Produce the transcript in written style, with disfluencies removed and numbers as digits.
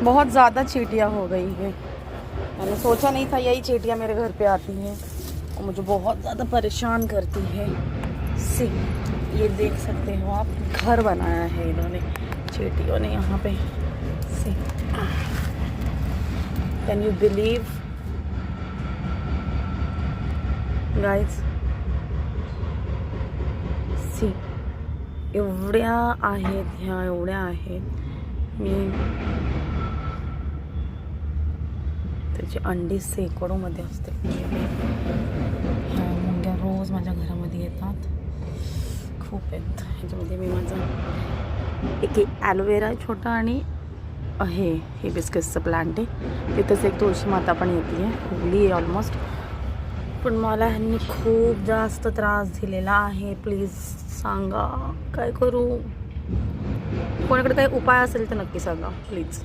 बहुत ज़्यादा चींटियाँ हो गई है। मैंने सोचा नहीं था यही चींटियाँ मेरे घर पे आती हैं और मुझे बहुत ज़्यादा परेशान करती है। सी ये देख सकते हो आप, घर बनाया है इन्होंने चींटियों ने यहाँ पे। See can you believe guys? See एवढ्या आहेत ह्या, एवढ्या आहेत। मी त्याची अंडी शेकडोमध्ये असते। ह्या मुंग्या रोज माझ्या घरामध्ये येतात, खूप आहेत। ह्याच्यामध्ये मी माझा एक ॲलोवेरा छोटा आणि हे हिबिस्कसचं प्लांट आहे। तिथंच एक तुळशी माता पण येते आहे, उगली आहे ऑलमोस्ट। पण मला ह्यांनी खूप जास्त त्रास दिलेला आहे। प्लीज सांगा काय करू, कोणाकडे काही उपाय असेल तर नक्की सांगा प्लीज।